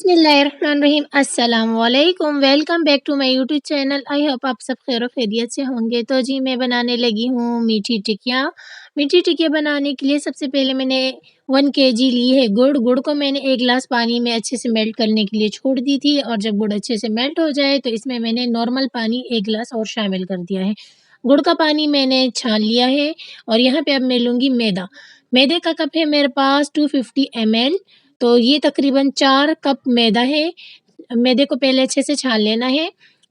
बिस्मिल्लाहिर्रहमानिर्रहीम अस्सलाम वालेकुम। Welcome back to my YouTube channel. I hope आप सब खैर खैरियत से होंगे। तो जी मैं बनाने लगी हूँ मीठी टिकिया। मीठी टिकिया बनाने के लिए सबसे पहले मैंने 1 केजी ली है गुड़। गुड़ को मैंने 1 गिलास पानी में अच्छे से मेल्ट करने के लिए छोड़ दी थी, और जब गुड़ अच्छे से मेल्ट हो जाए तो इसमें मैंने नॉर्मल पानी 1 गिलास और शामिल कर दिया है। गुड़ का पानी मैंने छान लिया है, और यहाँ पे अब मैं लूँगी मैदा। मैदे का कप है मेरे पास 250 ml। तो ये तकरीबन 4 कप मैदा है। मैदे को पहले अच्छे से छान लेना है,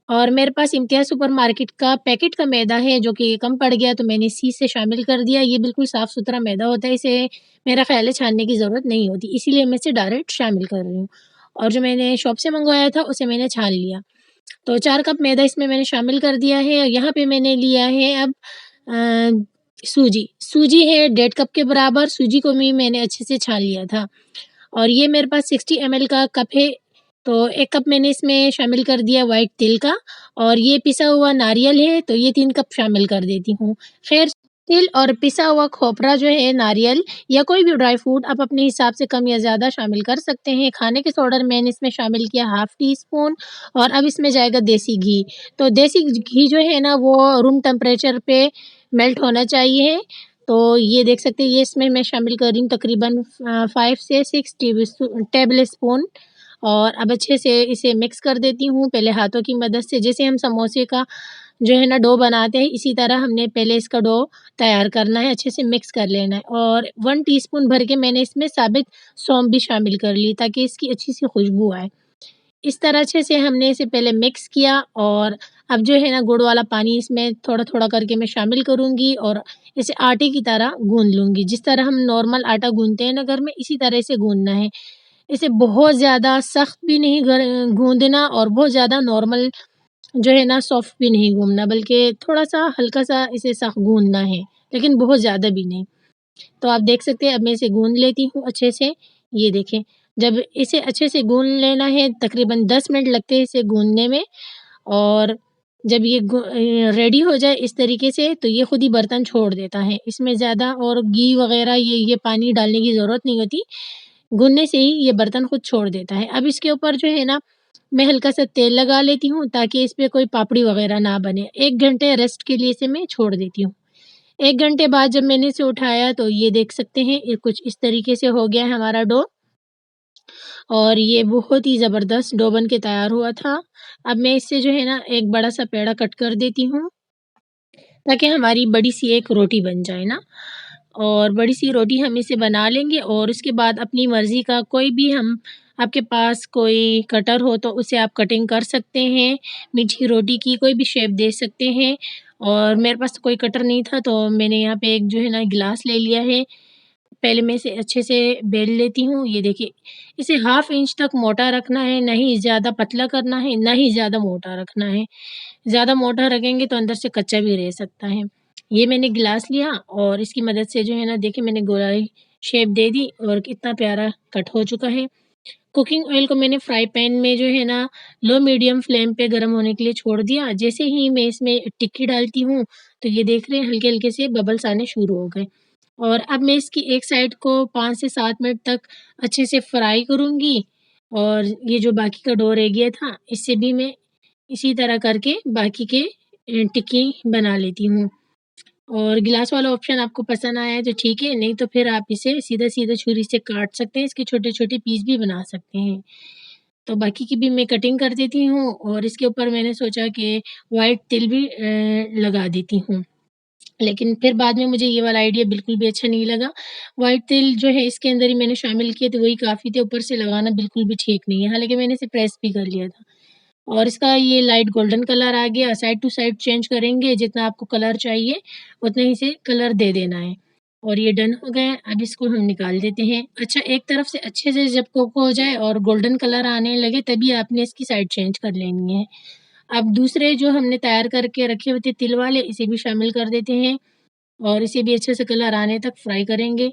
और मेरे पास इम्तियाज़ सुपरमार्केट का पैकेट का मैदा है जो कि कम पड़ गया, तो मैंने इसी से शामिल कर दिया। ये बिल्कुल साफ़-सुथरा मैदा होता है, इसे मेरा ख़्याल है छानने की ज़रूरत नहीं होती, इसीलिए मैं इसे डायरेक्ट शामिल कर रही हूँ। और जो मैंने शॉप से मँगवाया था उसे मैंने छान लिया। तो 4 कप मैदा इसमें मैंने शामिल कर दिया है। यहाँ पे मैंने लिया है अब सूजी। सूजी है 1.5 कप के बराबर। सूजी को भी मैंने अच्छे से छान लिया था। और ये मेरे पास 60 ml का कप है, तो 1 कप मैंने इसमें शामिल कर दिया व्हाइट तिल का, और ये पिसा हुआ नारियल है, तो ये 3 कप शामिल कर देती हूँ। खैर, तिल और पिसा हुआ खोपरा जो है नारियल या कोई भी ड्राई फ्रूट आप अपने हिसाब से कम या ज़्यादा शामिल कर सकते हैं। खाने के सोडा मैंने इसमें शामिल किया हाफ़ टी स्पून, और अब इसमें जाएगा देसी घी। तो देसी घी जो है ना वो रूम टेम्परेचर पे मेल्ट होना चाहिए। तो ये देख सकते हैं, ये इसमें मैं शामिल कर रही हूँ तकरीबन 5 से 6 टेबल स्पून। और अब अच्छे से इसे मिक्स कर देती हूँ पहले हाथों की मदद से। जैसे हम समोसे का जो है ना डो बनाते हैं, इसी तरह हमने पहले इसका डो तैयार करना है, अच्छे से मिक्स कर लेना है। और 1 टीस्पून भर के मैंने इसमें साबित सौंफ भी शामिल कर ली, ताकि इसकी अच्छी सी खुशबू आए। इस तरह अच्छे से हमने इसे पहले मिक्स किया, और अब जो है ना गुड़ वाला पानी इसमें थोड़ा-थोड़ा करके मैं शामिल करूँगी, और इसे आटे की तरह गूँध लूँगी। जिस तरह हम नॉर्मल आटा गूँधते हैं ना घर में, इसी तरह इसे गूँधना है। इसे बहुत ज़्यादा सख्त भी नहीं गूँधना, और बहुत ज़्यादा नॉर्मल जो है ना सॉफ्ट भी नहीं गूँधना, बल्कि थोड़ा-सा हल्का-सा इसे सख्त गूँधना है, लेकिन बहुत ज़्यादा भी नहीं। तो आप देख सकते हैं, अब मैं इसे गूँध लेती हूँ अच्छे से। ये देखें, जब इसे अच्छे से गूँध लेना है, तकरीबन 10 मिनट लगते हैं इसे गूँधने में। और जब ये रेडी हो जाए इस तरीके से, तो ये खुद ही बर्तन छोड़ देता है। इसमें ज़्यादा और घी वग़ैरह ये पानी डालने की ज़रूरत नहीं होती। गूँधने से ही ये बर्तन खुद छोड़ देता है। अब इसके ऊपर जो है ना मैं हल्का-सा तेल लगा लेती हूँ, ताकि इस पे कोई पापड़ी वग़ैरह ना बने। 1 घंटे रेस्ट के लिए इसे मैं छोड़ देती हूँ। 1 घंटे बाद जब मैंने इसे उठाया, तो ये देख सकते हैं, ये कुछ इस तरीके से हो गया है हमारा डो, और ये बहुत ही ज़बरदस्त डो बन के तैयार हुआ था। अब मैं इससे जो है ना एक बड़ा-सा पेड़ा कट कर देती हूँ, ताकि हमारी बड़ी-सी एक रोटी बन जाए ना। और बड़ी-सी रोटी हम इसे बना लेंगे, और उसके बाद अपनी मर्ज़ी का कोई भी हम आपके पास कोई कटर हो तो उसे आप कटिंग कर सकते हैं। मीठी रोटी की कोई भी शेप दे सकते हैं, और मेरे पास कोई कटर नहीं था, तो मैंने यहाँ पे एक जो है ना गिलास ले लिया है। पहले मैं इसे अच्छे से बेल लेती हूँ। ये देखिए, इसे हाफ़ इंच तक मोटा रखना है, ना ही ज़्यादा पतला करना है, ना ही ज़्यादा मोटा रखना है। ज़्यादा मोटा रखेंगे तो अंदर से कच्चा भी रह सकता है। ये मैंने गिलास लिया, और इसकी मदद से जो है ना देखिए मैंने गोलाई शेप दे दी, और कितना प्यारा कट हो चुका है। कुकिंग ऑयल को मैंने फ्राई पैन में जो है ना लो मीडियम फ्लेम पे गरम होने के लिए छोड़ दिया। जैसे ही मैं इसमें टिक्की डालती हूँ, तो ये देख रहे हैं हल्के-हल्के से बबल्स आने शुरू हो गए। और अब मैं इसकी एक साइड को 5 से 7 मिनट तक अच्छे से फ्राई करूँगी, और ये जो बाकी का डो रह गया था, इससे भी मैं इसी तरह करके बाकी के टिक्की बना लेती हूँ। और गिलास वाला ऑप्शन आपको पसंद आया है तो ठीक है, नहीं तो फिर आप इसे सीधा-सीधा छुरी से काट सकते हैं, इसके छोटे-छोटे पीस भी बना सकते हैं। तो बाकी की भी मैं कटिंग कर देती हूँ, और इसके ऊपर मैंने सोचा कि व्हाइट तिल भी लगा देती हूँ। लेकिन फिर बाद में मुझे ये वाला आइडिया बिल्कुल भी अच्छा नहीं लगा। व्हाइट तिल जो है इसके अंदर ही मैंने शामिल किए, तो वही काफ़ी थे, ऊपर से लगाना बिल्कुल भी ठीक नहीं है। हालाँकि मैंने इसे प्रेस भी कर लिया था। और इसका ये लाइट गोल्डन कलर आ गया, साइड टू साइड चेंज करेंगे, जितना आपको कलर चाहिए, उतने ही से कलर दे देना है। और ये डन हो गया, अब इसको हम निकाल देते हैं। अच्छा, एक तरफ से अच्छे से जब कुक हो जाए और गोल्डन कलर आने लगे, तभी आपने इसकी साइड चेंज कर लेनी है। अब दूसरे जो हमने तैयार करके रखे हुए थे तिल वाले, इसे भी शामिल कर देते हैं, और इसे भी अच्छे से कलर आने तक फ्राई करेंगे।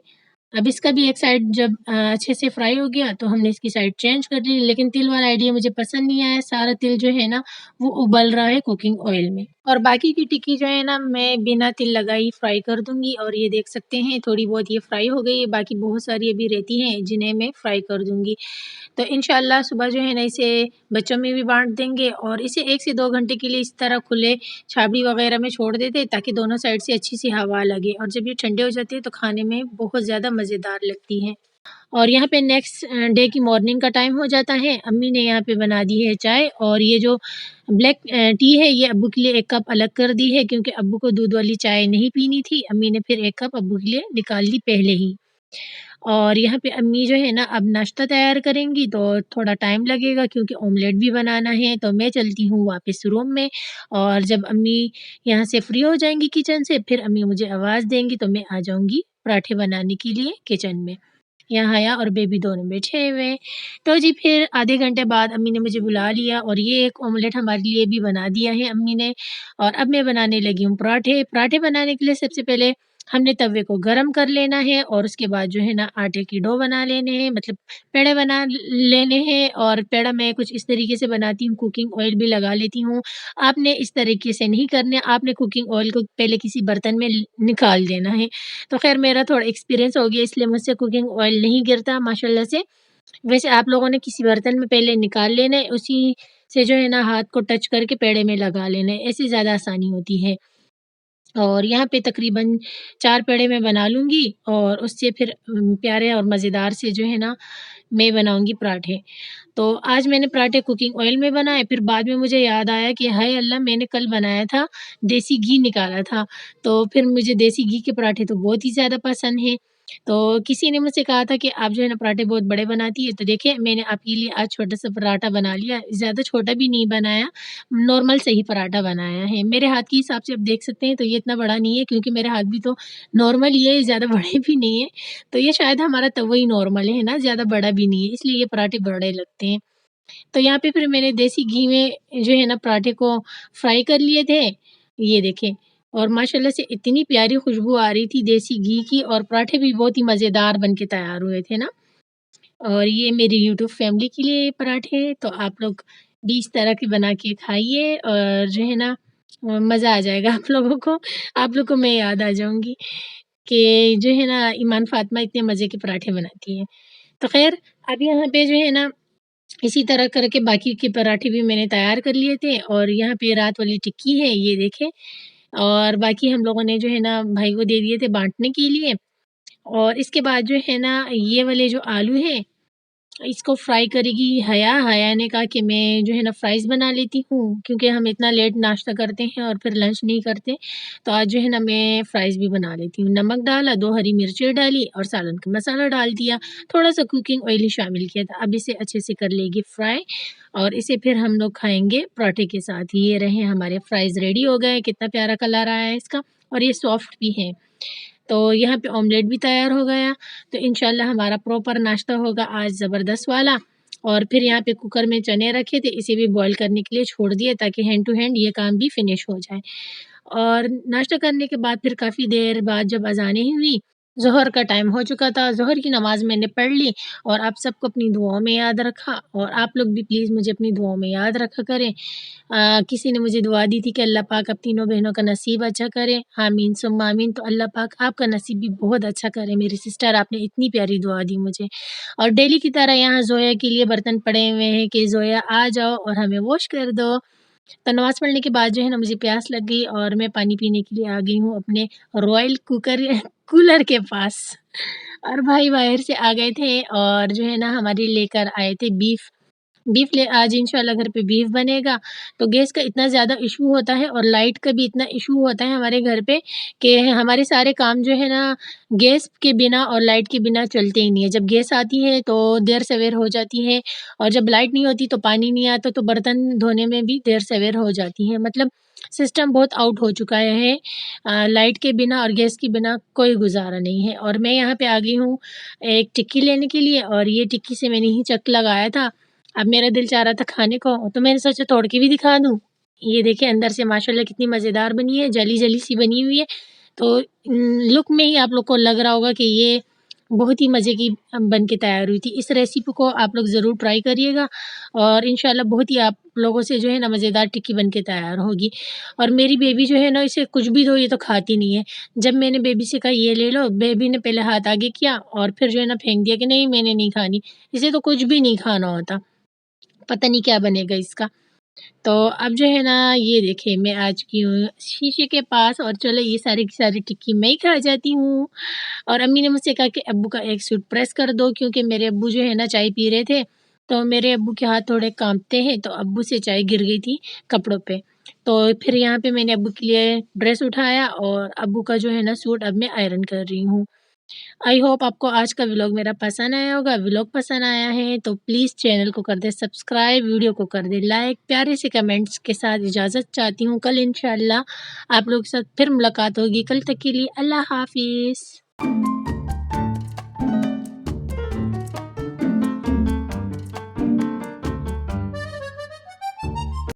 अब इसका भी एक साइड जब अच्छे से फ्राई हो गया, तो हमने इसकी साइड चेंज कर ली, लेकिन तिल वाला आइडिया मुझे पसंद नहीं आया, सारा तिल जो है ना वो उबल रहा है कुकिंग ऑयल में। और बाकी की टिक्की जो है ना मैं बिना तेल लगाए ही फ्राई कर दूँगी और ये देख सकते हैं थोड़ी बहुत ये फ्राई हो गई है, बाकी बहुत सारी अभी रहती हैं जिन्हें मैं फ्राई कर दूँगी। तो इंशाल्लाह सुबह जो है ना इसे बच्चों में भी बाँट देंगे और इसे 1 से 2 घंटे के लिए इस तरह खुले छाबड़ी वग़ैरह में छोड़ देते हैं ताकि दोनों साइड से अच्छी सी हवा लगे और जब ये ठंडे हो जाते हैं तो खाने में बहुत ज़्यादा मज़ेदार लगती हैं। और यहाँ पे नेक्स्ट डे की मॉर्निंग का टाइम हो जाता है। अम्मी ने यहाँ पे बना दी है चाय और ये जो ब्लैक टी है ये अब्बू के लिए 1 कप अलग कर दी है क्योंकि अब्बू को दूध वाली चाय नहीं पीनी थी। अम्मी ने फिर 1 कप अब्बू के लिए निकाल दी पहले ही। और यहाँ पे अम्मी जो है ना अब नाश्ता तैयार करेंगी तो थोड़ा टाइम लगेगा क्योंकि ऑमलेट भी बनाना है तो मैं चलती हूँ वापस रूम में और जब अम्मी यहाँ से फ्री हो जाएँगी किचन से फिर अम्मी मुझे आवाज़ देंगी तो मैं आ जाऊँगी पराठे बनाने के लिए किचन में। यहाँ हया और बेबी दोनों बैठे हुए हैं। तो जी फिर आधे घंटे बाद अम्मी ने मुझे बुला लिया और ये एक ऑमलेट हमारे लिए भी बना दिया है अम्मी ने और अब मैं बनाने लगी हूँ पराठे। पराठे बनाने के लिए सबसे पहले हमने तवे को गरम कर लेना है और उसके बाद जो है ना आटे की डो बना लेने हैं मतलब पेड़े बना लेने हैं और पेड़ा मैं कुछ इस तरीके से बनाती हूँ, कुकिंग ऑयल भी लगा लेती हूँ। आपने इस तरीके से नहीं करने, आपने कुकिंग ऑयल को पहले किसी बर्तन में निकाल देना है। तो ख़ैर मेरा थोड़ा एक्सपीरियंस हो गया इसलिए मुझसे कुकिंग ऑयल नहीं गिरता माशाल्लाह से। वैसे आप लोगों ने किसी बर्तन में पहले निकाल लेना है, उसी से जो है ना हाथ को टच करके पेड़े में लगा लेना है, ऐसे ज़्यादा आसानी होती है। और यहाँ पे तकरीबन 4 पेड़े मैं बना लूँगी और उससे फिर प्यारे और मज़ेदार से जो है ना मैं बनाऊँगी पराठे। तो आज मैंने पराठे कुकिंग ऑयल में बनाए, फिर बाद में मुझे याद आया कि हाय अल्लाह! मैंने कल बनाया था, देसी घी निकाला था। तो फिर मुझे देसी घी के पराठे तो बहुत ही ज़्यादा पसंद हैं। तो किसी ने मुझसे कहा था कि आप जो है ना पराठे बहुत बड़े बनाती है, तो देखिए मैंने आपके लिए आज छोटा-सा पराठा बना लिया, ज़्यादा छोटा भी नहीं बनाया, नॉर्मल से ही पराठा बनाया है। मेरे हाथ के हिसाब से आप देख सकते हैं तो ये इतना बड़ा नहीं है क्योंकि मेरे हाथ भी तो नॉर्मल ही है, ज़्यादा बड़े भी नहीं है। तो ये शायद हमारा तवा ही नॉर्मल है ना, ज़्यादा बड़ा भी नहीं है, इसलिए ये पराठे बड़े लगते हैं। तो यहाँ पे फिर मैंने देसी घी में जो है ना पराठे को फ्राई कर लिए थे, ये देखें और माशाल्लाह से इतनी प्यारी खुशबू आ रही थी देसी घी की और पराठे भी बहुत ही मज़ेदार बन के तैयार हुए थे ना। और ये मेरी यूट्यूब फैमिली के लिए पराठे तो आप लोग भी इस तरह के बना के खाइए और जो है ना मज़ा आ जाएगा आप लोगों को। आप लोग को मैं याद आ जाऊँगी कि जो है ना ईमान फ़ातिमा इतने मज़े के पराठे बनाती हैं। तो ख़ैर अब यहाँ पे जो है ना इसी तरह करके बाकी के पराठे भी मैंने तैयार कर लिए थे और यहाँ पे रात वाली टिक्की है ये देखें और बाकी हम लोगों ने जो है ना भाई को दे दिए थे बाँटने के लिए और इसके बाद जो है ना ये वाले जो आलू हैं इसको फ्राई करेगी हया। हया ने कहा कि मैं जो है ना फ्राइज़ बना लेती हूँ क्योंकि हम इतना लेट नाश्ता करते हैं और फिर लंच नहीं करते। तो आज जो है ना मैं फ्राइज़ भी बना लेती हूँ। नमक डाला, 2 हरी मिर्चें डाली और सालन का मसाला डाल दिया। थोड़ा-सा कुकिंग ऑयल ही शामिल किया था। अब इसे अच्छे से कर लेगी फ्राई और इसे फिर हम लोग खाएँगे पराठे के साथ। ये रहे हमारे फ्राइज़ रेडी हो गए। कितना प्यारा कलर आया है इसका और ये सॉफ्ट भी हैं। तो यहाँ पे ऑमलेट भी तैयार हो गया, तो इंशाल्लाह हमारा प्रॉपर नाश्ता होगा आज ज़बरदस्त वाला। और फिर यहाँ पे कुकर में चने रखे थे, इसे भी बॉयल करने के लिए छोड़ दिए ताकि हैंड टू हैंड ये काम भी फिनिश हो जाए। और नाश्ता करने के बाद फिर काफ़ी देर बाद जब अज़ानें हुई, ज़ोहर का टाइम हो चुका था, ज़ोहर की नमाज़ मैंने पढ़ ली और आप सबको अपनी दुआओं में याद रखा और आप लोग भी प्लीज़ मुझे अपनी दुआओं में याद रखा करें। किसी ने मुझे दुआ दी थी कि अल्लाह पाक अब तीनों बहनों का नसीब अच्छा करे, आमीन सुम्मा आमीन। तो अल्लाह पाक आपका नसीब भी बहुत अच्छा करे मेरी सिस्टर, आपने इतनी प्यारी दुआ दी मुझे। और डेली की तरह यहाँ ज़ोया के लिए बर्तन पड़े हुए हैं कि ज़ोया आ जाओ और हमें वॉश कर दो। तो नमाज़ पढ़ने के बाद जो है ना मुझे प्यास लग गई और मैं पानी पीने के लिए आ गई हूँ अपने रॉयल कुकर कूलर के पास। और भाई बाहर से आ गए थे और जो है ना हमारे लेकर आए थे बीफ। बीफ ले आज इंशाल्लाह घर पे बीफ बनेगा। तो गैस का इतना ज़्यादा इश्यू होता है और लाइट का भी इतना इश्यू होता है हमारे घर पे कि हमारे सारे काम जो है ना गैस के बिना और लाइट के बिना चलते ही नहीं है। जब गैस आती है तो देर-सवेर हो जाती है और जब लाइट नहीं होती तो पानी नहीं आता तो बर्तन धोने में भी देर-सवेर हो जाती है। मतलब सिस्टम बहुत आउट हो चुका है। लाइट के बिना और गैस के बिना कोई गुज़ारा नहीं है और मैं यहाँ पे आ गई हूँ एक टिक्की लेने के लिए और ये टिक्की से मैंने ही चक लगाया था। अब मेरा दिल चाह रहा था खाने को, तो मैंने सोचा तोड़ के भी दिखा दूँ। ये देखिए अंदर से माशाल्लाह कितनी मज़ेदार बनी है, जली-जली सी बनी हुई है। तो लुक में ही आप लोग को लग रहा होगा कि ये बहुत ही मज़े की बन के तैयार हुई थी। इस रेसिपी को आप लोग ज़रूर ट्राई करिएगा और इंशाल्लाह बहुत ही आप लोगों से जो है ना मज़ेदार टिक्की बन के तैयार होगी। और मेरी बेबी जो है ना इसे कुछ भी दो ये तो खाती नहीं है। जब मैंने बेबी से कहा ये ले लो, बेबी ने पहले हाथ आगे किया और फिर जो है ना फेंक दिया कि नहीं मैंने नहीं खानी। इसे तो कुछ भी नहीं खाना होता। पता नहीं क्या बनेगा इसका। तो अब जो है ना ये देखिए मैं आ चुकी हूँ शीशे के पास और चलो ये सारी की सारी टिक्की मैं ही खा जाती हूँ। और अम्मी ने मुझसे कहा कि अब्बू का एक सूट प्रेस कर दो क्योंकि मेरे अब्बू जो है ना चाय पी रहे थे, तो मेरे अब्बू के हाथ थोड़े काँपते हैं तो अब्बू से चाय गिर गई थी कपड़ों पे। तो फिर यहाँ पे मैंने अब्बू के लिए ड्रेस उठाया और अब्बू का जो है ना सूट अब मैं आयरन कर रही हूँ। आई होप आपको आज का व्लॉग मेरा पसंद आया होगा। व्लॉग पसंद आया है तो प्लीज़ चैनल को कर दें सब्सक्राइब, वीडियो को कर दें लाइक, प्यारे से कमेंट्स के साथ इजाज़त चाहती हूँ। कल इंशाल्लाह आप लोगों के साथ फिर मुलाकात होगी। कल तक के लिए अल्लाह हाफ़िज़।